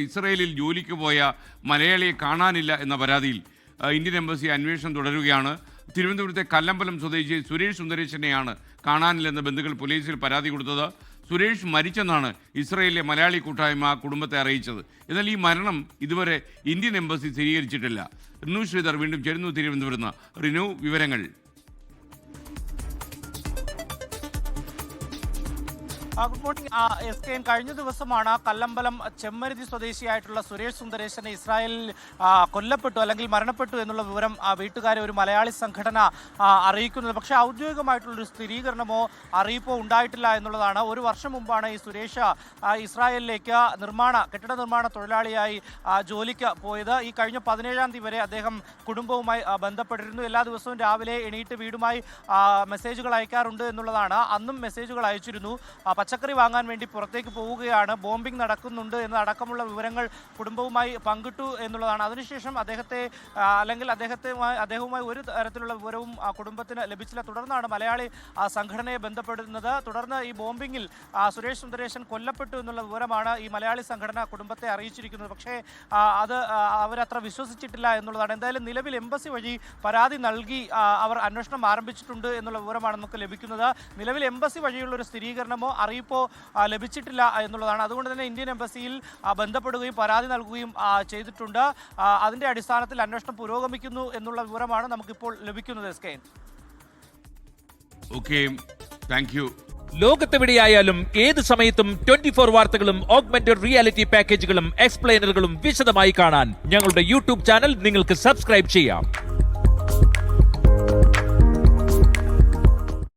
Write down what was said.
ഇസ്രയേലിൽ ജോലിക്ക് പോയ മലയാളിയെ കാണാനില്ല എന്ന പരാതിയിൽ ഇന്ത്യൻ എംബസി അന്വേഷണം തുടരുകയാണ്. തിരുവനന്തപുരത്തെ കല്ലമ്പലം സ്വദേശി സുരേഷ് സുന്ദരേശനെയാണ് കാണാനില്ലെന്ന് ബന്ധുക്കൾ പോലീസിൽ പരാതി കൊടുത്തത്. സുരേഷ് മരിച്ചെന്നാണ് ഇസ്രയേലിലെ മലയാളി കൂട്ടായ്മ കുടുംബത്തെ അറിയിച്ചത്. എന്നാൽ ഈ മരണം ഇതുവരെ ഇന്ത്യൻ എംബസി സ്ഥിരീകരിച്ചിട്ടില്ല. റിനു ശ്രീധർ വീണ്ടും ചേരുന്നു തിരുവനന്തപുരത്ത്. റിനു, വിവരങ്ങൾ. Good morning SKN. കഴിഞ്ഞ ദിവസമാണ് കല്ലമ്പലം ചെമ്മരുതി സ്വദേശിയായിട്ടുള്ള സുരേഷ് സുന്ദരേശനെ ഇസ്രായേലിൽ കൊല്ലപ്പെട്ടു അല്ലെങ്കിൽ മരണപ്പെട്ടു എന്നുള്ള വിവരം വീട്ടുകാരെ ഒരു മലയാളി സംഘടന അറിയിക്കുന്നത്. പക്ഷേ ഔദ്യോഗികമായിട്ടുള്ളൊരു സ്ഥിരീകരണമോ അറിയിപ്പോ ഉണ്ടായിട്ടില്ല എന്നുള്ളതാണ്. ഒരു വർഷം മുമ്പാണ് ഈ സുരേഷ് ഇസ്രായേലിലേക്ക് കെട്ടിട നിർമ്മാണ തൊഴിലാളിയായി ജോലിക്ക് പോയത്. ഈ കഴിഞ്ഞ 17-ാം തീയതി വരെ അദ്ദേഹം കുടുംബവുമായി ബന്ധപ്പെട്ടിരുന്നു. എല്ലാ ദിവസവും രാവിലെ എണീറ്റ് വീടുമായി മെസ്സേജുകൾ അയക്കാറുണ്ട് എന്നുള്ളതാണ്. അന്നും മെസ്സേജുകൾ അയച്ചിരുന്നു. പച്ചക്കറി വാങ്ങാൻ വേണ്ടി പുറത്തേക്ക് പോവുകയാണ്, ബോംബിംഗ് നടക്കുന്നുണ്ട് എന്നതടക്കമുള്ള വിവരങ്ങൾ കുടുംബവുമായി പങ്കിട്ടു എന്നുള്ളതാണ്. അതിനുശേഷം അദ്ദേഹവുമായി ഒരു തരത്തിലുള്ള വിവരവും കുടുംബത്തിന് ലഭിച്ചില്ല. തുടർന്നാണ് മലയാളി സംഘടനയെ ബന്ധപ്പെടുന്നത്. തുടർന്ന് ഈ ബോംബിങ്ങിൽ സുരേഷ് സുന്ദരേശൻ കൊല്ലപ്പെട്ടു എന്നുള്ള വിവരമാണ് ഈ മലയാളി സംഘടന കുടുംബത്തെ അറിയിച്ചിരിക്കുന്നത്. പക്ഷേ അത് അവരത്ര വിശ്വസിച്ചിട്ടില്ല എന്നുള്ളതാണ്. എന്തായാലും നിലവിൽ എംബസി വഴി പരാതി നൽകി അവർ അന്വേഷണം ആരംഭിച്ചിട്ടുണ്ട് എന്നുള്ള വിവരമാണ് നമുക്ക് ലഭിക്കുന്നത്. നിലവിൽ എംബസി വഴിയുള്ളൊരു സ്ഥിരീകരണമോ അറിയിപ്പോ ലഭിച്ചിട്ടില്ല എന്നുള്ളതാണ്. അതുകൊണ്ട് തന്നെ ഇന്ത്യൻ എംബസിയിൽ ബന്ധപ്പെടുകയും പരാതി നൽകുകയും ചെയ്തിട്ടുണ്ട്. അതിന്റെ അടിസ്ഥാനത്തിൽ അന്വേഷണം പുരോഗമിക്കുന്നു എന്നുള്ള വിവരമാണ് നമുക്കിപ്പോൾ ലഭിക്കുന്നത്. SKN. ലോകത്തെവിടെയായാലും ഏത് സമയത്തും 24 വാർത്തകളും ഓഗ്മെന്റഡ് റിയാലിറ്റി പാക്കേജുകളും എക്സ്പ്ലെയിനറുകളും വിശദമായി കാണാൻ ഞങ്ങളുടെ യൂട്യൂബ് ചാനൽ നിങ്ങൾക്ക് സബ്സ്ക്രൈബ് ചെയ്യാം.